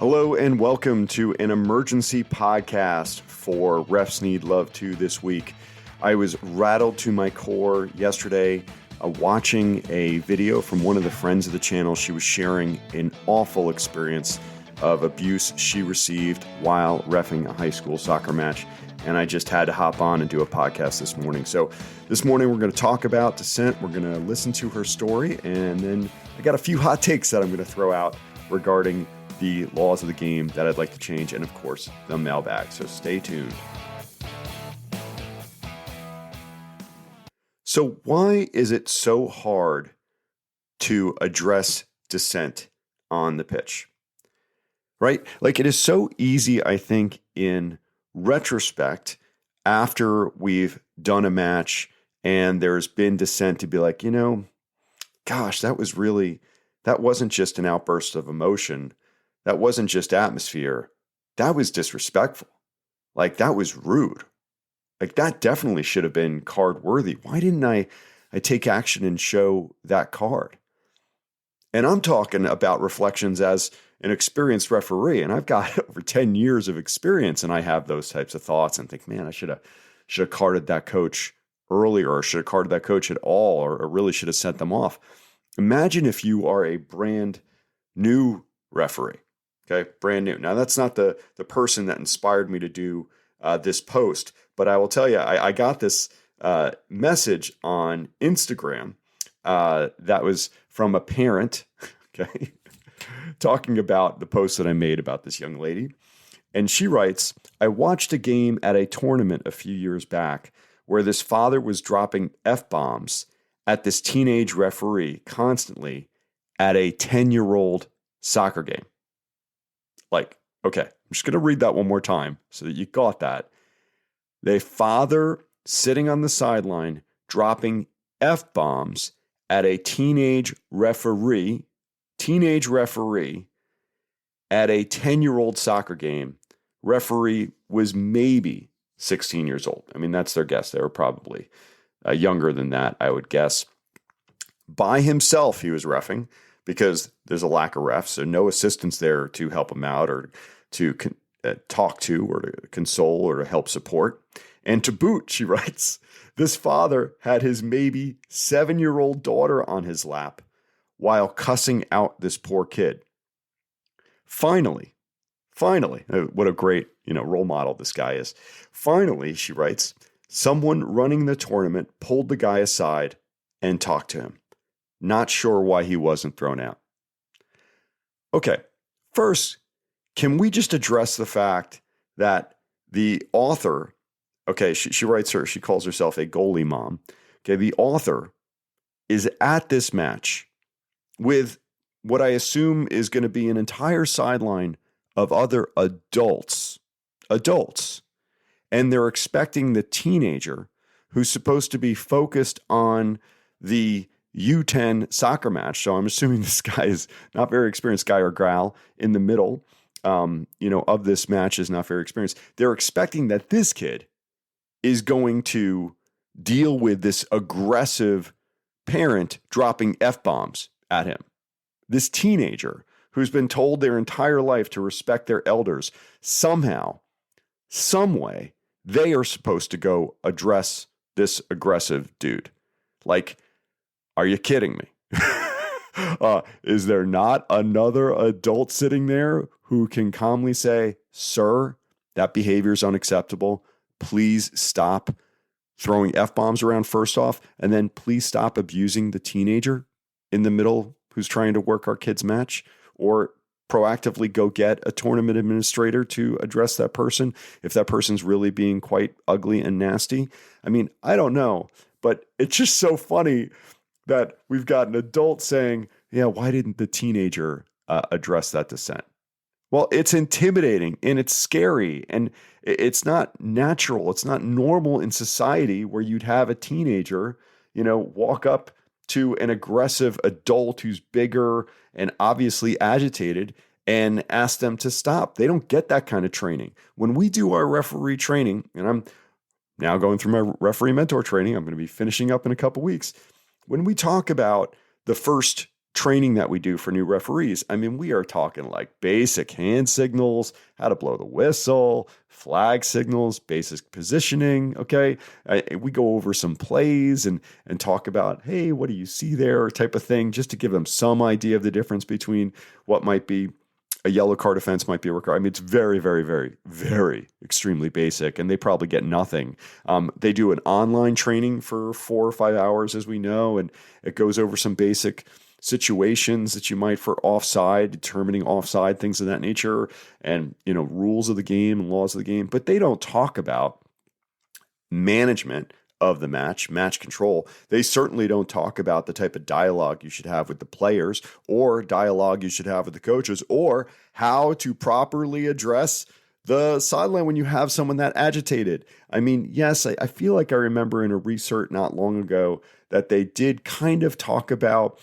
Hello and welcome to an emergency podcast for Refs Need Love 2 this week. I was rattled to my core yesterday watching a video from one of the friends of the channel. She was sharing an awful experience of abuse she received while reffing a high school soccer match, and I just had to hop on and do a podcast this morning. So this morning we're going to talk about Dissent. We're going to listen to her story, and then I got a few hot takes that I'm going to throw out regarding the laws of the game that I'd like to change, and of course, the mailbag. So stay tuned. So why is it so hard to address dissent on the pitch? Right? Like, it is so easy, I think, in retrospect, after we've done a match and there's been dissent, to be like, gosh, that wasn't just an outburst of emotion. That wasn't just atmosphere. That was disrespectful. Like, that was rude. Like, that definitely should have been card worthy. Why didn't I take action and show that card? And I'm talking about reflections as an experienced referee, and I've got over 10 years of experience, and I have those types of thoughts and think, man, I should have carded that coach earlier, or should have carded that coach at all, or really should have sent them off. Imagine if you are a brand new referee. Okay, brand new. Now, that's not the person that inspired me to do this post, but I will tell you, I got this message on Instagram that was from a parent, okay, talking about the post that I made about this young lady. And she writes, I watched a game at a tournament a few years back where this father was dropping F-bombs at this teenage referee constantly at a 10-year-old soccer game. Like, okay, I'm just going to read that one more time so that you got that. The father sitting on the sideline dropping F-bombs at a teenage referee at a 10-year-old soccer game. Referee was maybe 16 years old. I mean, that's their guess. They were probably younger than that, I would guess. By himself, he was reffing, because there's a lack of refs, so no assistants there to help him out or to talk to or to console or to help support. And to boot, she writes, this father had his maybe 7-year-old daughter on his lap while cussing out this poor kid. Finally, what a great role model this guy is. Finally, she writes, someone running the tournament pulled the guy aside and talked to him. Not sure why he wasn't thrown out. Okay, first, can we just address the fact that the author, okay, she calls herself a goalie mom. Okay, the author is at this match with what I assume is going to be an entire sideline of other adults, and they're expecting the teenager who's supposed to be focused on the U10 soccer match. So I'm assuming this guy is not very experienced, guy or gal in the middle, of this match is not very experienced. They're expecting that this kid is going to deal with this aggressive parent dropping F-bombs at him. This teenager who's been told their entire life to respect their elders, somehow, some way, they are supposed to go address this aggressive dude. Like, are you kidding me? Is there not another adult sitting there who can calmly say, sir, that behavior is unacceptable. Please stop throwing F-bombs around first off, and then please stop abusing the teenager in the middle who's trying to work our kid's match, or proactively go get a tournament administrator to address that person if that person's really being quite ugly and nasty. I mean, I don't know, but it's just so funny that we've got an adult saying, yeah, why didn't the teenager address that dissent? Well, it's intimidating and it's scary and it's not natural. It's not normal in society where you'd have a teenager, walk up to an aggressive adult who's bigger and obviously agitated and ask them to stop. They don't get that kind of training. When we do our referee training, and I'm now going through my referee mentor training, I'm going to be finishing up in a couple weeks. When we talk about the first training that we do for new referees. I mean, we are talking like basic hand signals, how to blow the whistle, flag signals, basic positioning. Okay. We go over some plays and talk about, hey, what do you see there type of thing, just to give them some idea of the difference between what might be a yellow card offense, might be a red card. I mean, it's very, very, very, very extremely basic, and they probably get nothing. They do an online training for 4 or 5 hours, as we know, and it goes over some basic situations that you might for offside, determining offside, things of that nature, and rules of the game and laws of the game. But they don't talk about management of the match control. They certainly don't talk about the type of dialogue you should have with the players, or dialogue you should have with the coaches, or how to properly address the sideline when you have someone that agitated. I mean, yes, I feel like I remember in a research not long ago that they did kind of talk about,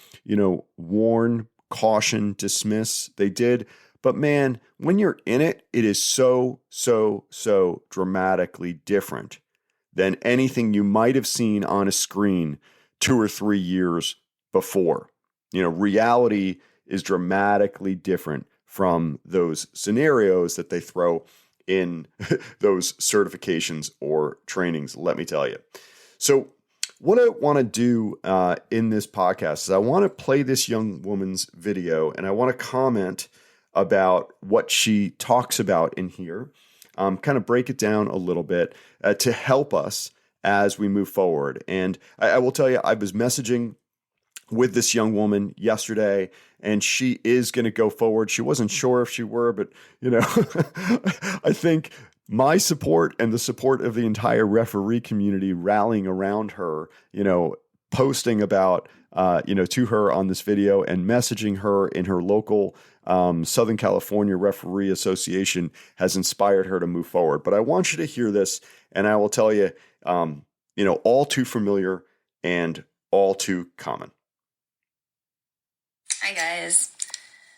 warn, caution, dismiss. They did. But man, when you're in it, it is so, so, so dramatically different than anything you might have seen on a screen 2 or 3 years before. Reality is dramatically different from those scenarios that they throw in those certifications or trainings, let me tell you. So what I want to do in this podcast is I want to play this young woman's video, and I want to comment about what she talks about in here. Kind of break it down a little bit to help us as we move forward. And I will tell you, I was messaging with this young woman yesterday, and she is going to go forward. She wasn't sure if she were, but, I think my support and the support of the entire referee community rallying around her, posting about, to her on this video and messaging her in her local Southern California Referee Association has inspired her to move forward. But I want you to hear this, and I will tell you, all too familiar and all too common. Hi guys.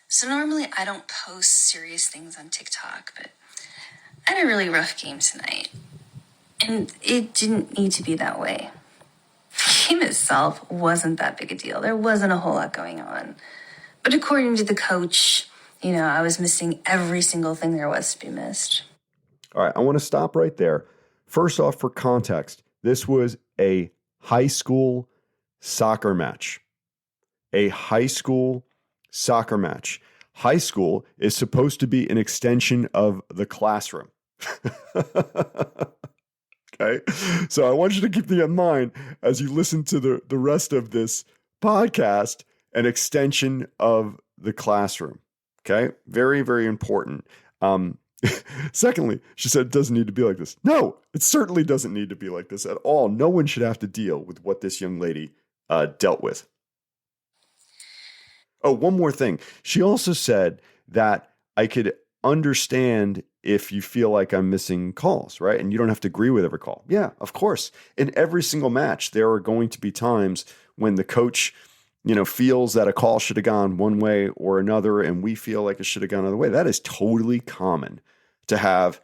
So normally I don't post serious things on TikTok, but I had a really rough game tonight. And it didn't need to be that way. The game itself wasn't that big a deal. There wasn't a whole lot going on. But according to the coach, I was missing every single thing there was to be missed. All right, I want to stop right there. First off, for context, this was a high school soccer match. A high school soccer match. High school is supposed to be an extension of the classroom. Okay. So I want you to keep that in mind as you listen to the rest of this podcast, an extension of the classroom. Okay. Very, very important. Secondly, she said it doesn't need to be like this. No, it certainly doesn't need to be like this at all. No one should have to deal with what this young lady dealt with. Oh, one more thing. She also said that I could understand if you feel like I'm missing calls, right? And you don't have to agree with every call. Yeah, of course. In every single match, there are going to be times when the coach, feels that a call should have gone one way or another, and we feel like it should have gone another way. That is totally common to have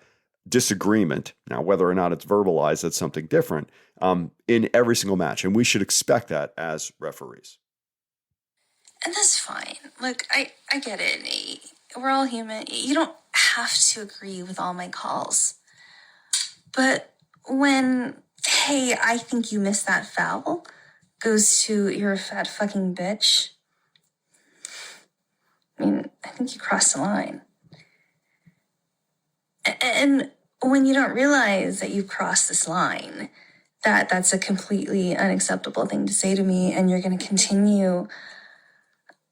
disagreement. Now, whether or not it's verbalized, that's something different, in every single match. And we should expect that as referees. And that's fine. Look, I get it. We're all human. You don't have to agree with all my calls. But when, hey, I think you missed that foul, goes to, you're a fat fucking bitch, I think you crossed the line. And when you don't realize that you've crossed this line, that's a completely unacceptable thing to say to me, and you're going to continue,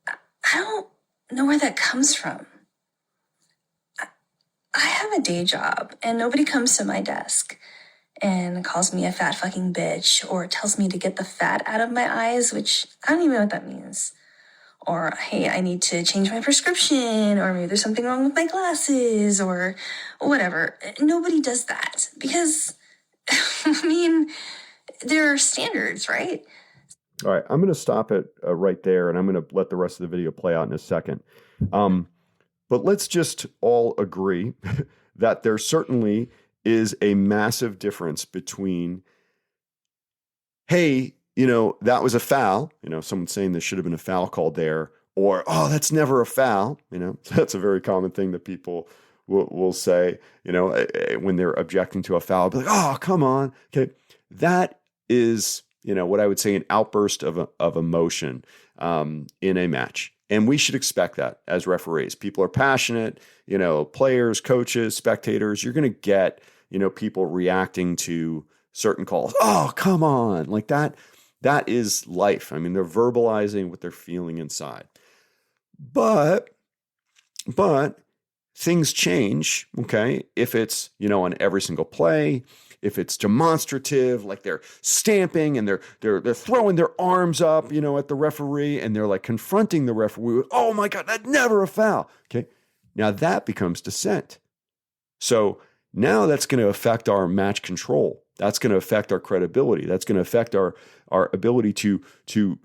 I don't know where that comes from. I have a day job, and nobody comes to my desk and calls me a fat fucking bitch or tells me to get the fat out of my eyes, which I don't even know what that means. Or, hey, I need to change my prescription, or maybe there's something wrong with my glasses, or whatever. Nobody does that because, there are standards, right? All right, I'm going to stop it right there, and I'm going to let the rest of the video play out in a second. But let's just all agree that there certainly is a massive difference between, hey, that was a foul. Someone saying there should have been a foul called there, or, oh, that's never a foul. That's a very common thing that people will say, when they're objecting to a foul, be like, oh, come on. Okay. That is, what I would say an outburst of emotion in a match. And we should expect that as referees. People are passionate, players, coaches, spectators. You're going to get, people reacting to certain calls. Oh, come on. Like that. That is life. I mean, they're verbalizing what they're feeling inside. But things change, okay? If it's, on every single play, if it's demonstrative, like they're stamping and they're throwing their arms up, at the referee, and they're like confronting the referee with, oh my God, that's never a foul. Okay. Now that becomes dissent. So now that's going to affect our match control. That's going to affect our credibility. That's going to affect our ability to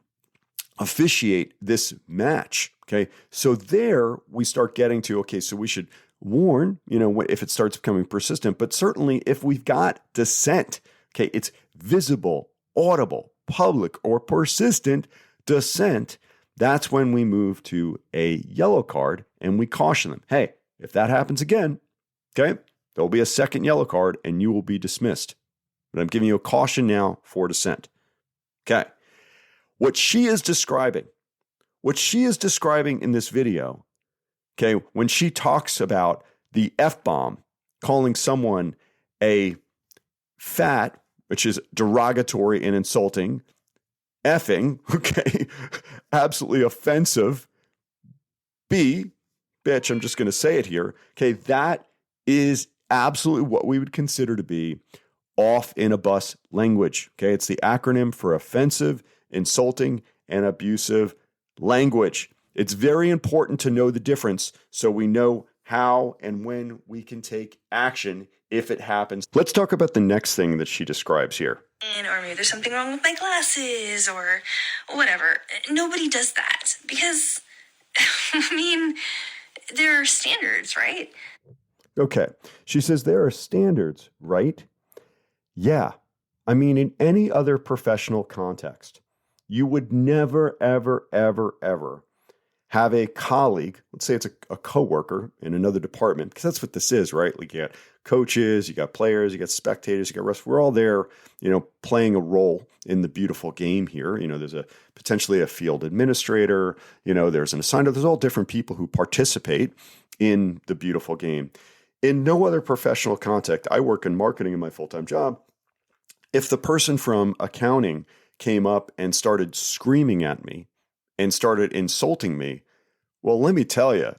officiate this match. Okay. So there we start getting to, okay, so we should warn, if it starts becoming persistent, but certainly if we've got dissent, okay, it's visible, audible, public, or persistent dissent, that's when we move to a yellow card and we caution them. Hey, if that happens again, okay, there'll be a second yellow card and you will be dismissed. But I'm giving you a caution now for dissent. Okay. What she is describing in this video, okay, when she talks about the F-bomb, calling someone a fat, which is derogatory and insulting, effing, okay, absolutely offensive, B, bitch, I'm just going to say it here, okay, that is absolutely what we would consider to be OFFINABUS language, okay? It's the acronym for offensive, insulting, and abusive language. It's very important to know the difference so we know how and when we can take action if it happens. Let's talk about the next thing that she describes here. Or maybe there's something wrong with my glasses or whatever. Nobody does that because, I mean, there are standards, right? Okay. She says there are standards, right? Yeah. I mean, in any other professional context, you would never, ever, ever, ever have a colleague, let's say it's a coworker in another department, because that's what this is, right? Like you got coaches, you got players, you got spectators, you got refs. We're all there, playing a role in the beautiful game here. There's potentially a field administrator, there's an assigner. There's all different people who participate in the beautiful game. In no other professional context, I work in marketing in my full-time job. If the person from accounting came up and started screaming at me and started insulting me, well, let me tell you,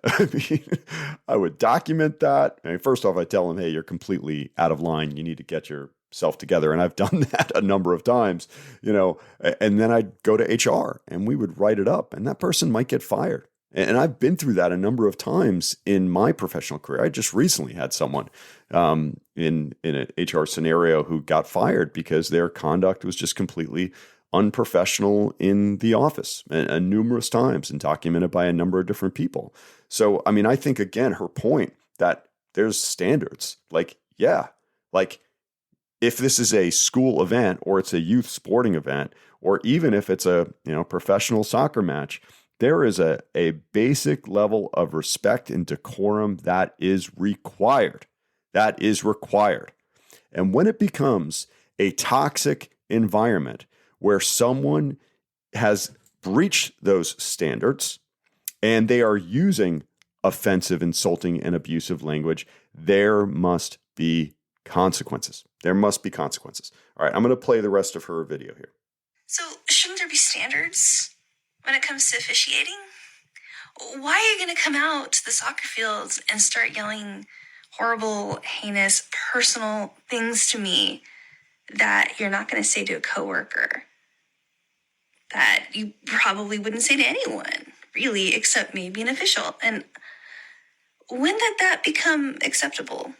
I would document that. First off, I tell them, hey, you're completely out of line. You need to get yourself together. And I've done that a number of times, and then I'd go to HR and we would write it up and that person might get fired. And I've been through that a number of times in my professional career. I just recently had someone in an HR scenario who got fired because their conduct was just completely unprofessional in the office and numerous times and documented by a number of different people. So, I mean, I think, again, her point that there's standards. Like, yeah, like if this is a school event or it's a youth sporting event, or even if it's a professional soccer match, there is a basic level of respect and decorum that is required. That is required. And when it becomes a toxic environment where someone has breached those standards and they are using offensive, insulting, and abusive language, there must be consequences. There must be consequences. All right, I'm going to play the rest of her video here. So shouldn't there be standards when it comes to officiating? Why are you going to come out to the soccer fields and start yelling horrible, heinous, personal things to me that you're not going to say to a coworker, that you probably wouldn't say to anyone, really, except maybe an official? And when did that become acceptable?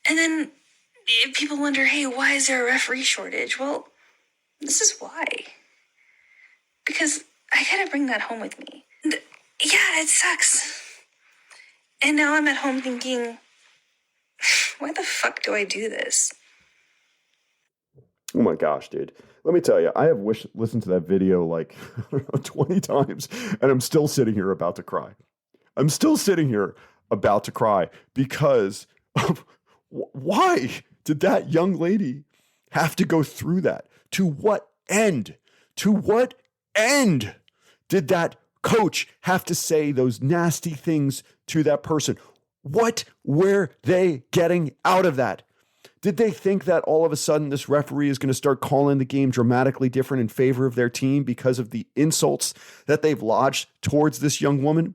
And then if people wonder, hey, why is there a referee shortage? Well, this is why. Because I gotta bring that home with me. Yeah, it sucks. And now I'm at home thinking, why the fuck do I do this? Oh my gosh, dude. Let me tell you, I have listened to that video like I don't know, 20 times, and I'm still sitting here about to cry. I'm still sitting here about to cry because of why did that young lady have to go through that? To what end? To what end did that coach have to say those nasty things to that person? What were they getting out of that? Did they think that all of a sudden this referee is going to start calling the game dramatically different in favor of their team because of the insults that they've lodged towards this young woman?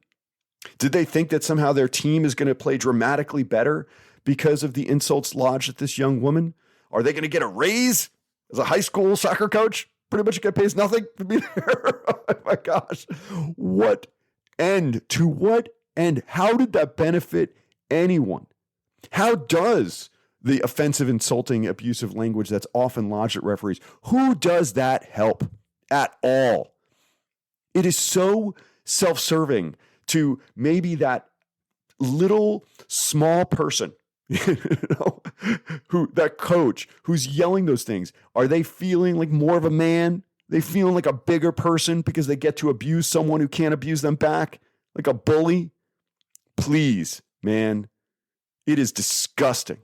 Did they think that somehow their team is going to play dramatically better because of the insults lodged at this young woman? Are they going to get a raise as a high school soccer coach? Pretty much get paid nothing to be there. Oh my gosh. What end? To what end? How did that benefit anyone? How does the offensive, insulting, abusive language that's often lodged at referees, who does that help at all? It is so self-serving to maybe that little small person, who that coach who's yelling those things. Are they feeling like more of a man? They feeling like a bigger person because they get to abuse someone who can't abuse them back, like a bully? Please, man, it is disgusting.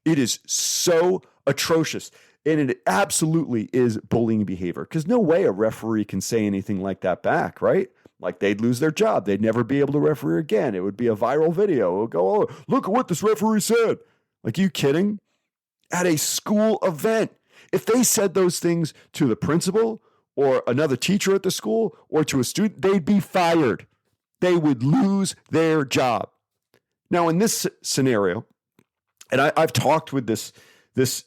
It is so atrocious. And it absolutely is bullying behavior, because no way a referee can say anything like that back, right? Like they'd lose their job. They'd never be able to referee again. It would be a viral video. It would go, oh, look at what this referee said. Like, you kidding? At a school event, if they said those things to the principal or another teacher at the school or to a student, they'd be fired. They would lose their job. Now, in this scenario, and I've talked with this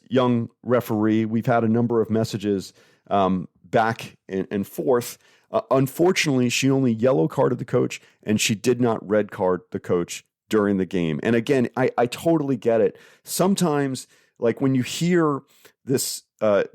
young referee. We've had a number of messages back and forth. Unfortunately, she only yellow carded the coach, and she did not red card the coach during the game. And again, I totally get it. Sometimes, like when you hear this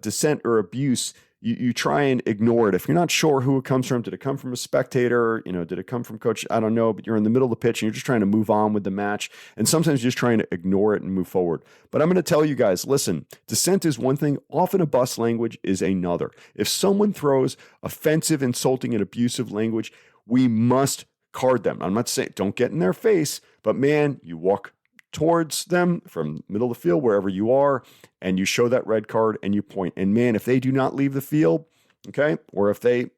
dissent or abuse, you try and ignore it. If you're not sure who it comes from, did it come from a spectator? Did it come from coach? I don't know, but you're in the middle of the pitch and you're just trying to move on with the match. And sometimes you're just trying to ignore it and move forward. But I'm going to tell you guys, listen, dissent is one thing. OFFINABUS language is another. If someone throws offensive, insulting, and abusive language, we must card them. I'm not saying don't get in their face, but man, you walk towards them from the middle of the field, wherever you are, and you show that red card and you point. And man, if they do not leave the field, okay, or if they,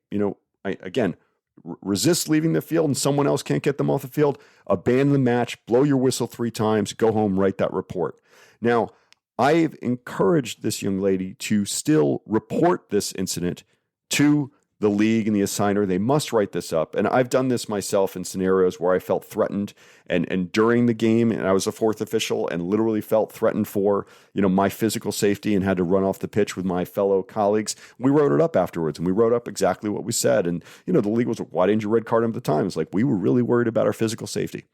resist leaving the field and someone else can't get them off the field, abandon the match, blow your whistle 3 times, go home, write that report. Now, I've encouraged this young lady to still report this incident to the league and the assigner. They must write this up. And I've done this myself in scenarios where I felt threatened and during the game, and I was a fourth official and literally felt threatened for, my physical safety and had to run off the pitch with my fellow colleagues. We wrote it up afterwards, and we wrote up exactly what we said. And, the league was, why didn't you red card him at the time? It's like, we were really worried about our physical safety.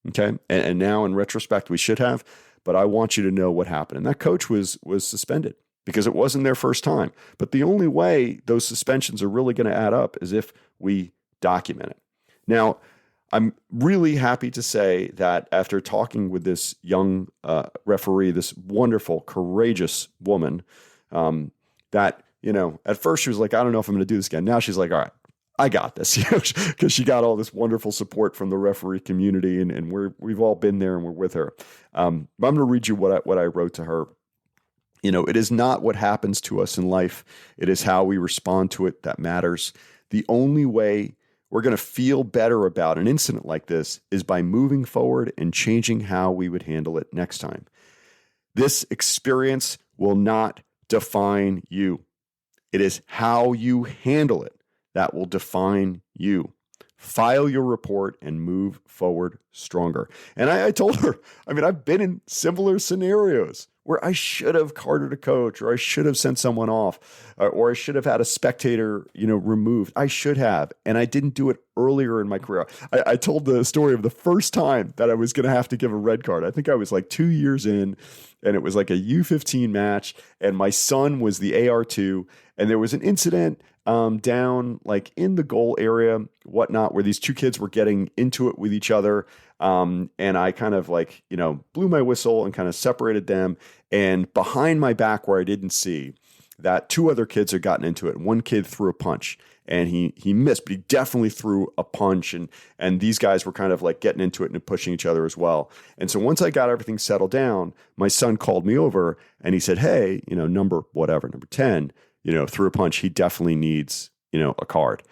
Okay. And now in retrospect, we should have, but I want you to know what happened. And that coach was suspended, because it wasn't their first time. But the only way those suspensions are really going to add up is if we document it. Now, I'm really happy to say that after talking with this young referee, this wonderful, courageous woman, that, at first she was like, I don't know if I'm going to do this again. Now she's like, all right, I got this, because she got all this wonderful support from the referee community, and we've all been there and we're with her. I'm going to read you what I wrote to her. It is not what happens to us in life. It is how we respond to it that matters. The only way we're going to feel better about an incident like this is by moving forward and changing how we would handle it next time. This experience will not define you. It is how you handle it that will define you. File your report and move forward stronger. And I told her, I've been in similar scenarios where I should have carded a coach, or I should have sent someone off, or I should have had a spectator, removed. I should have, and I didn't do it earlier in my career. I told the story of the first time that I was going to have to give a red card. I think I was like 2 years in, and it was like a U15 match, and my son was the AR2, and there was an incident down like in the goal area, whatnot, where these 2 kids were getting into it with each other. And I kind of blew my whistle and kind of separated them. And behind my back, where I didn't see, that two other kids had gotten into it. One kid threw a punch and he missed, but he definitely threw a punch. And these guys were kind of like getting into it and pushing each other as well. And so once I got everything settled down, my son called me over and he said, hey, number 10, threw a punch. He definitely needs, a card.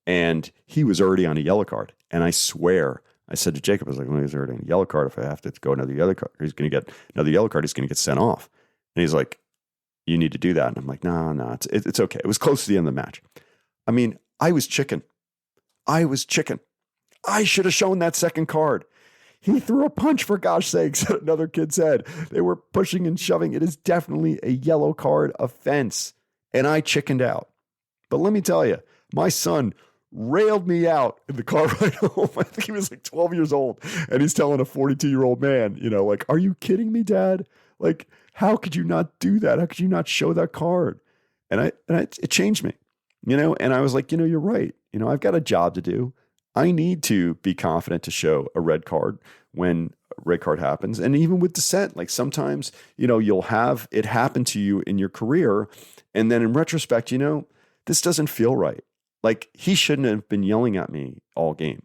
And he was already on a yellow card. And I swear, I said to Jacob, I was like, well, he's already on a yellow card. If I have to go another yellow card, he's going to get another yellow card. He's going to get sent off. And he's like, you need to do that. And I'm like, no, it's okay. It was close to the end of the match. I mean, I was chicken. I should have shown that second card. He threw a punch, for gosh sakes, another kid said. They were pushing and shoving. It is definitely a yellow card offense. And I chickened out. But let me tell you, my son railed me out in the car ride home. I think he was like 12 years old. And he's telling a 42-year-old man, like, are you kidding me, Dad? Like, how could you not do that? How could you not show that card? And it changed me, and I was like, you're right. I've got a job to do. I need to be confident to show a red card when a red card happens. And even with dissent, like sometimes, you'll have it happen to you in your career. And then in retrospect, this doesn't feel right. Like he shouldn't have been yelling at me all game.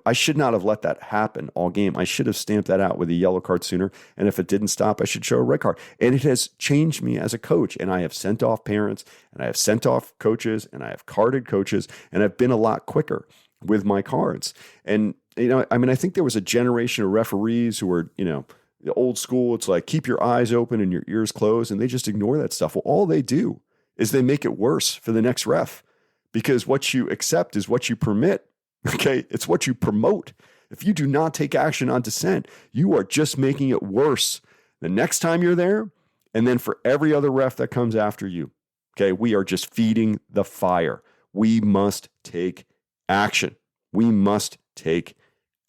I should not have let that happen all game. I should have stamped that out with a yellow card sooner. And if it didn't stop, I should show a red card. And it has changed me as a coach. And I have sent off parents and I have sent off coaches and I have carded coaches and I've been a lot quicker with my cards. And, I think there was a generation of referees who were, the old school. It's like, keep your eyes open and your ears closed. And they just ignore that stuff. Well, all they do is they make it worse for the next ref because what you accept is what you permit. Okay, it's what you promote. If you do not take action on dissent, you are just making it worse the next time you're there, and then for every other ref that comes after you. Okay, we are just feeding the fire. We must take action. We must take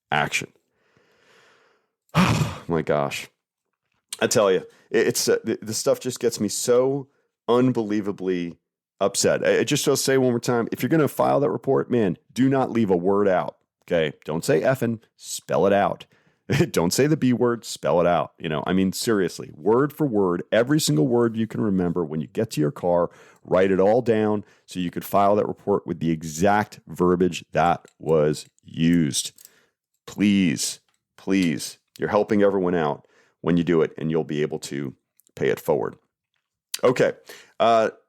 action. Oh my gosh. I tell you, it's the stuff just gets me so unbelievably upset. I just will say one more time, if you're going to file that report, man, do not leave a word out. Okay. Don't say effing, spell it out. Don't say the B word, spell it out. Seriously, word for word, every single word you can remember when you get to your car, write it all down so you could file that report with the exact verbiage that was used. Please, you're helping everyone out when you do it and you'll be able to pay it forward. Okay.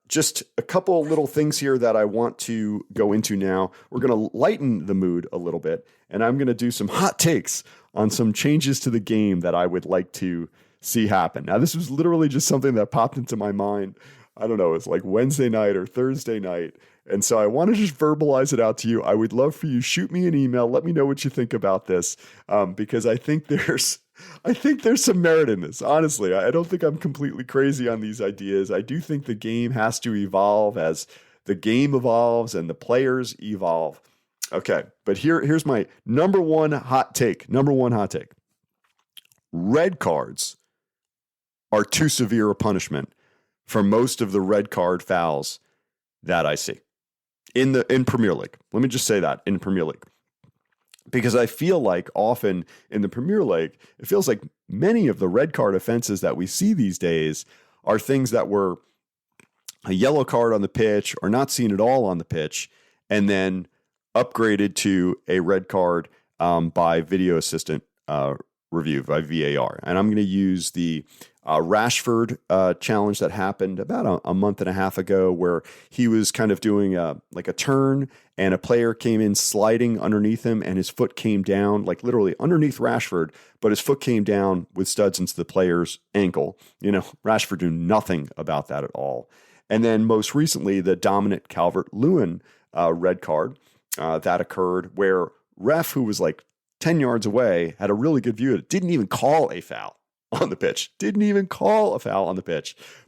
Just a couple little things here that I want to go into now. We're going to lighten the mood a little bit, and I'm going to do some hot takes on some changes to the game that I would like to see happen. Now, this was literally just something that popped into my mind. I don't know, it's like Wednesday night or Thursday night. And so I want to just verbalize it out to you. I would love for you, shoot me an email. Let me know what you think about this, because I think there's some merit in this. Honestly, I don't think I'm completely crazy on these ideas. I do think the game has to evolve as the game evolves and the players evolve. Okay, but here's my number one hot take. Red cards are too severe a punishment for most of the red card fouls that I see in Premier League. Let me just say that, in Premier League. Because I feel like often in the Premier League, it feels like many of the red card offenses that we see these days are things that were a yellow card on the pitch or not seen at all on the pitch, and then upgraded to a red card by video assistant review, by VAR. And I'm going to use the Rashford challenge that happened about a month and a half ago, where he was kind of doing a turn and a player came in sliding underneath him and his foot came down, like literally underneath Rashford, but his foot came down with studs into the player's ankle. Rashford knew nothing about that at all. And then most recently, the Dominic Calvert-Lewin red card that occurred, where ref, who was like 10 yards away, had a really good view of it, didn't even call a foul on the pitch.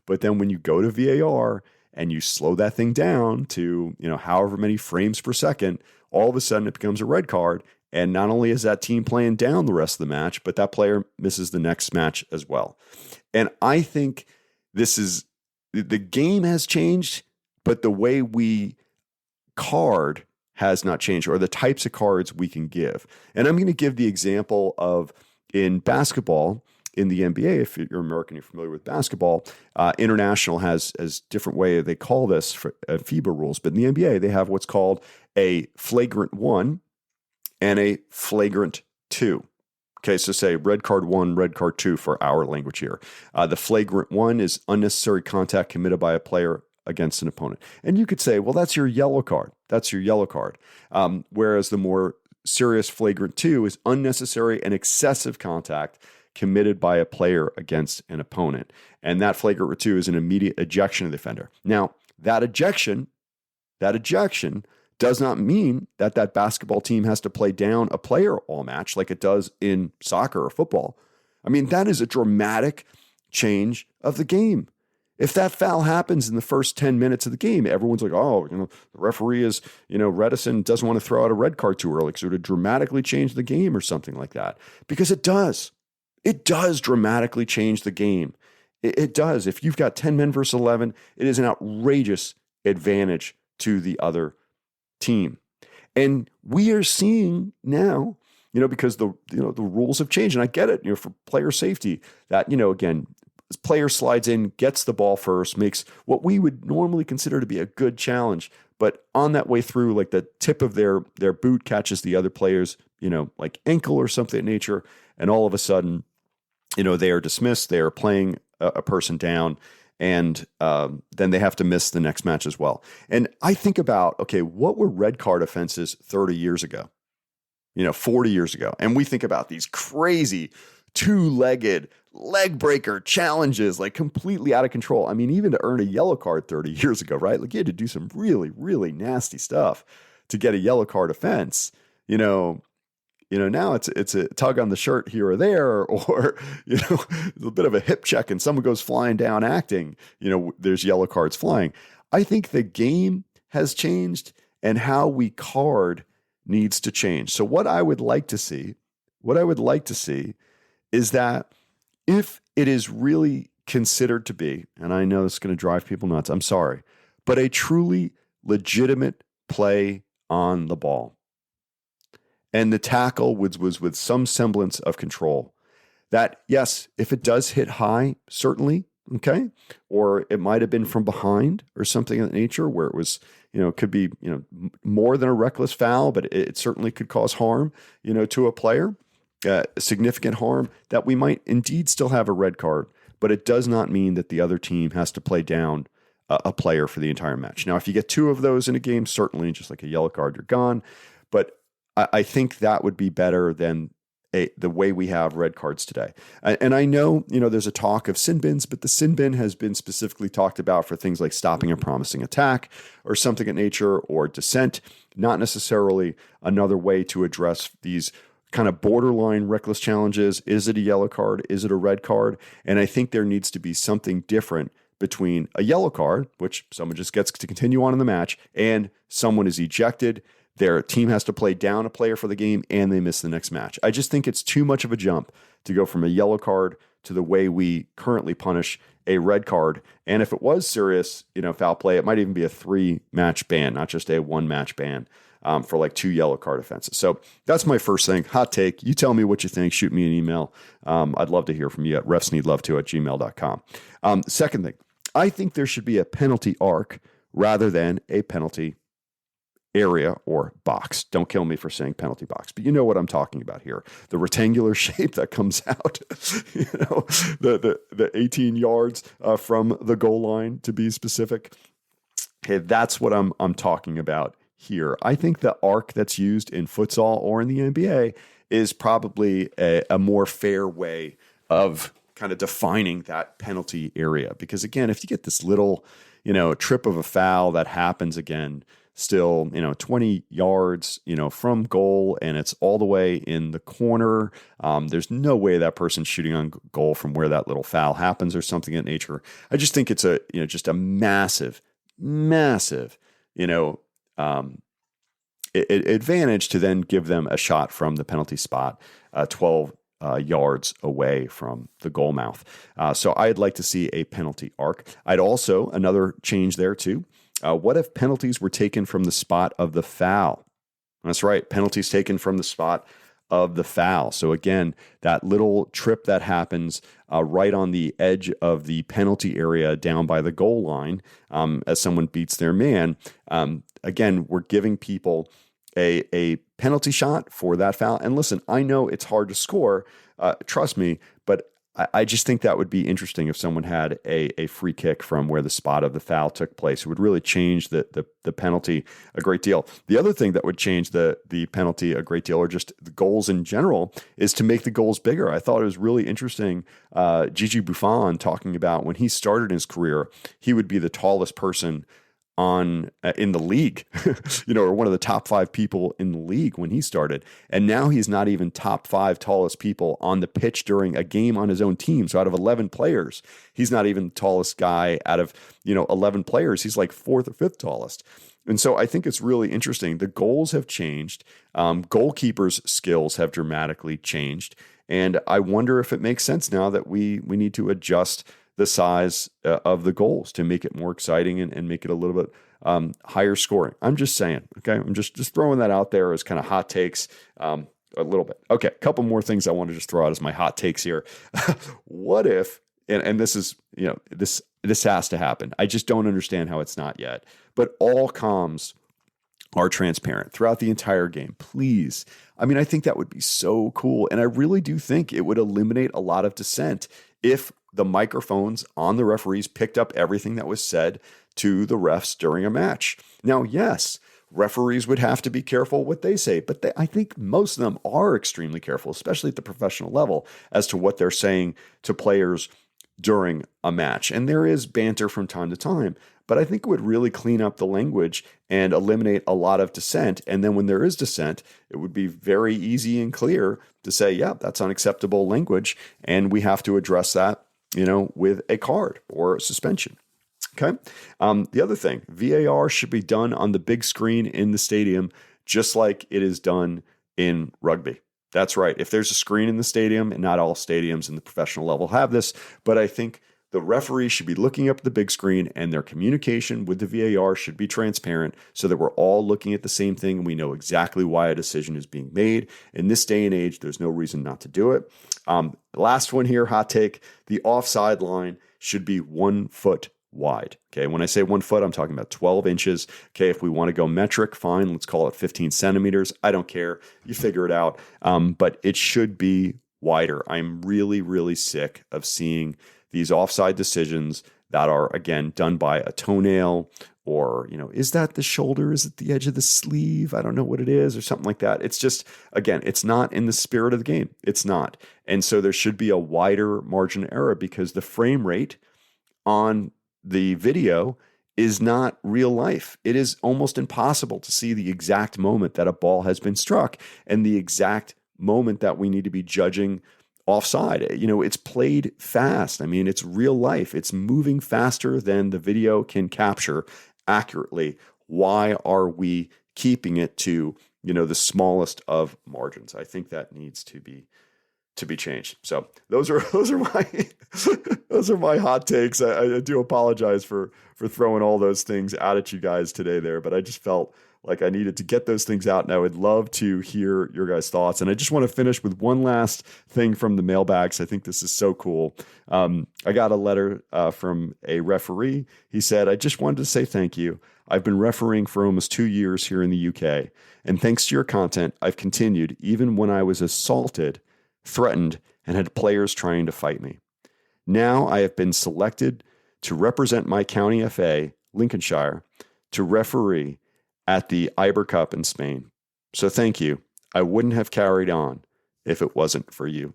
But then when you go to VAR and you slow that thing down to, however many frames per second, all of a sudden it becomes a red card. And not only is that team playing down the rest of the match, but that player misses the next match as well. And I think the game has changed, but the way we card has not changed, or the types of cards we can give. And I'm going to give the example of, in basketball, in the NBA, if you're American, you're familiar with basketball, international has different way they call this for FIBA rules. But in the NBA, they have what's called a flagrant 1 and a flagrant 2. Okay, so say red card 1, red card 2 for our language here. The flagrant 1 is unnecessary contact committed by a player against an opponent. And you could say, well, that's your yellow card. That's your yellow card. Whereas the more serious flagrant 2 is unnecessary and excessive contact committed by a player against an opponent. And that flagrant 2 is an immediate ejection of the offender. Now, that ejection does not mean that that basketball team has to play down a player all match like it does in soccer or football. I mean, that is a dramatic change of the game. If that foul happens in the first 10 minutes of the game, everyone's like, oh, the referee is, reticent, doesn't want to throw out a red card too early because it would dramatically change the game or something like that. Because it does. It does dramatically change the game. It does. If you've got 10 men versus 11, it is an outrageous advantage to the other team. And we are seeing now, because the rules have changed, and I get it, for player safety, that, again, player slides in, gets the ball first, makes what we would normally consider to be a good challenge. But on that way through, like the tip of their boot catches the other player's, like ankle or something of nature. And all of a sudden, they are dismissed. They are playing a person down. And then they have to miss the next match as well. And I think about, okay, what were red card offenses 30 years ago? 40 years ago. And we think about these crazy two-legged leg breaker challenges, like completely out of control. I mean, even to earn a yellow card 30 years ago, right? Like you had to do some really, really nasty stuff to get a yellow card offense. Now it's a tug on the shirt here or there, or, a bit of a hip check and someone goes flying down acting, there's yellow cards flying. I think the game has changed and how we card needs to change. So what I would like to see is that if it is really considered to be, and I know this is going to drive people nuts, I'm sorry, but a truly legitimate play on the ball, and the tackle was with some semblance of control, that yes, if it does hit high, certainly, okay, or it might have been from behind or something of that nature where it was, could be, more than a reckless foul, but it certainly could cause harm, to a player. Significant harm, that we might indeed still have a red card, but it does not mean that the other team has to play down a player for the entire match. Now, if you get 2 of those in a game, certainly just like a yellow card, you're gone. But I think that would be better than the way we have red cards today. And I know, there's a talk of sin bins, but the sin bin has been specifically talked about for things like stopping a promising attack or something of nature, or dissent, not necessarily another way to address these kind of borderline reckless challenges. Is it a yellow card? Is it a red card? And I think there needs to be something different between a yellow card, which someone just gets to continue on in the match, and someone is ejected. Their team has to play down a player for the game and they miss the next match. I just think it's too much of a jump to go from a yellow card to the way we currently punish a red card. And if it was serious, foul play, it might even be a 3-match ban, not just a 1-match ban. For like 2 yellow card offenses. So that's my first thing. Hot take. You tell me what you think. Shoot me an email. I'd love to hear from you at refsneedlove2@gmail.com. Second thing, I think there should be a penalty arc rather than a penalty area or box. Don't kill me for saying penalty box, but you know what I'm talking about here. The rectangular shape that comes out, the 18 yards from the goal line, to be specific. Okay, that's what I'm talking about here. I think the arc that's used in futsal or in the NBA is probably a more fair way of kind of defining that penalty area. Because again, if you get this little, trip of a foul that happens again, still, 20 yards, from goal, and it's all the way in the corner, there's no way that person's shooting on goal from where that little foul happens or something of that nature. I just think it's just a massive, advantage to then give them a shot from the penalty spot, 12 yards away from the goal mouth. So I'd like to see a penalty arc. I'd also, another change there too, what if penalties were taken from the spot of the foul? That's right, penalties taken from the spot of the foul. So again, that little trip that happens right on the edge of the penalty area down by the goal line as someone beats their man. Again, we're giving people a penalty shot for that foul. And listen, I know it's hard to score, trust me, but I just think that would be interesting if someone had a free kick from where the spot of the foul took place. It would really change the penalty a great deal. The other thing that would change the penalty a great deal, or just the goals in general, is to make the goals bigger. I thought it was really interesting. Gigi Buffon talking about when he started his career, he would be the tallest person in the league, or one of the top 5 people in the league when he started. And now he's not even top 5 tallest people on the pitch during a game on his own team. So out of 11 players, he's not even the tallest guy out of, 11 players. He's like 4th or 5th tallest. And so I think it's really interesting. The goals have changed. Goalkeepers' skills have dramatically changed. And I wonder if it makes sense now that we need to adjust the size of the goals to make it more exciting and make it a little bit higher scoring. I'm just saying, okay? I'm just throwing that out there as kind of hot takes a little bit. Okay, a couple more things I want to just throw out as my hot takes here. What if, and this is, this has to happen. I just don't understand how it's not yet. But all comms are transparent throughout the entire game. Please. I mean, I think that would be so cool. And I really do think it would eliminate a lot of dissent if the microphones on the referees picked up everything that was said to the refs during a match. Now, yes, referees would have to be careful what they say, but I think most of them are extremely careful, especially at the professional level, as to what they're saying to players during a match. And there is banter from time to time, but I think it would really clean up the language and eliminate a lot of dissent. And then when there is dissent, it would be very easy and clear to say, yeah, that's unacceptable language, and we have to address that, with a card or a suspension. Okay. The other thing, VAR should be done on the big screen in the stadium, just like it is done in rugby. That's right. If there's a screen in the stadium, and not all stadiums in the professional level have this, but I think the referee should be looking up at the big screen, and their communication with the VAR should be transparent so that we're all looking at the same thing and we know exactly why a decision is being made. In this day and age, there's no reason not to do it. Last one here, hot take, the offside line should be 1 foot wide. Okay. When I say 1 foot, I'm talking about 12 inches. Okay. If we want to go metric, fine. Let's call it 15 centimeters. I don't care. You figure it out. But it should be wider. I'm really, really sick of seeing these offside decisions that are, again, done by a toenail, or, is that the shoulder? Is it the edge of the sleeve? I don't know what it is, or something like that. It's just, again, it's not in the spirit of the game. It's not. And so there should be a wider margin of error, because the frame rate on the video is not real life. It is almost impossible to see the exact moment that a ball has been struck and the exact moment that we need to be judging offside. It's played fast. I mean, it's real life. It's moving faster than the video can capture accurately. Why are we keeping it to, the smallest of margins? I think that needs to be changed. So those are my those are my hot takes. I do apologize for throwing all those things out at you guys today there, but I just felt like I needed to get those things out, and I would love to hear your guys' thoughts. And I just want to finish with one last thing from the mailbags. I think this is so cool. I got a letter from a referee. He said, I just wanted to say thank you. I've been refereeing for almost 2 years here in the UK, and thanks to your content, I've continued even when I was assaulted, threatened, and had players trying to fight me. Now I have been selected to represent my county FA, Lincolnshire, to referee at the Iber Cup in Spain. So thank you. I wouldn't have carried on if it wasn't for you.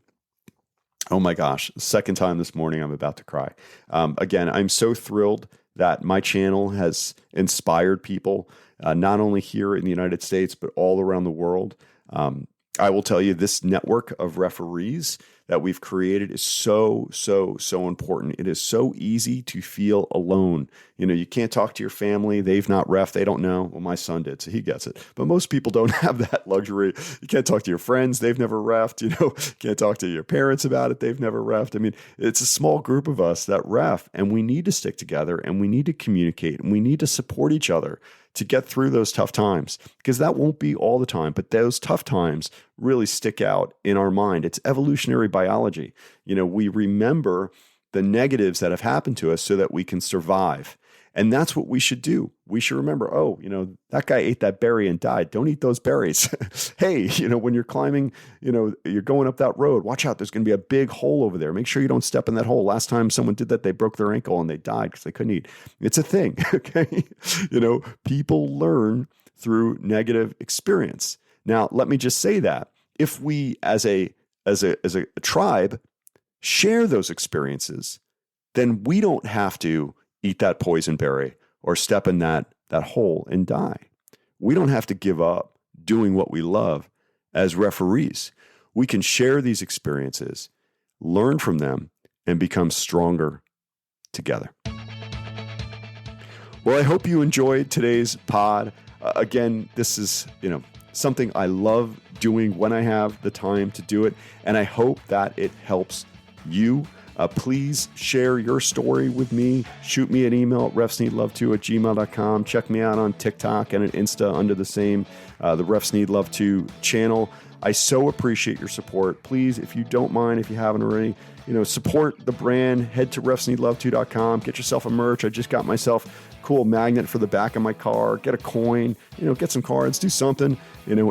Oh my gosh, second time this morning I'm about to cry. Again, I'm so thrilled that my channel has inspired people, not only here in the United States, but all around the world. I will tell you, this network of referees that we've created is so important. It is so easy to feel alone. You can't talk to your family. They've not reffed. They don't know. Well, my son did, so he gets it. But most people don't have that luxury. You can't talk to your friends. They've never reffed. Can't talk to your parents about it. They've never reffed. I mean, it's a small group of us that ref, and we need to stick together, and we need to communicate, and we need to support each other to get through those tough times, because that won't be all the time, but those tough times really stick out in our mind. It's evolutionary biology. We remember the negatives that have happened to us so that we can survive. And that's what we should do. We should remember, that guy ate that berry and died. Don't eat those berries. Hey, when you're climbing, you're going up that road, watch out. There's going to be a big hole over there. Make sure you don't step in that hole. Last time someone did that, they broke their ankle and they died because they couldn't eat. It's a thing. Okay. People learn through negative experience. Now, let me just say that if we as a tribe share those experiences, then we don't have to eat that poison berry or step in that hole and die. We don't have to give up doing what we love as referees. We can share these experiences, learn from them, and become stronger together. Well, I hope you enjoyed today's pod. Again, this is, something I love doing when I have the time to do it, and I hope that it helps you. Please share your story with me. Shoot me an email at refsneedlove2@gmail.com. Check me out on TikTok and on Insta under the same, the Refs Need Love 2 channel. I so appreciate your support. Please, if you don't mind, if you haven't already, support the brand. Head to refsneedlove2.com. Get yourself a merch. I just got myself a cool magnet for the back of my car. Get a coin, get some cards, do something.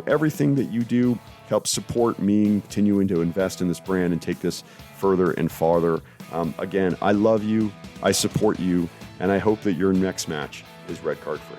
Everything that you do helps support me continuing to invest in this brand and take this further and farther. Again, I love you, I support you, and I hope that your next match is red card free.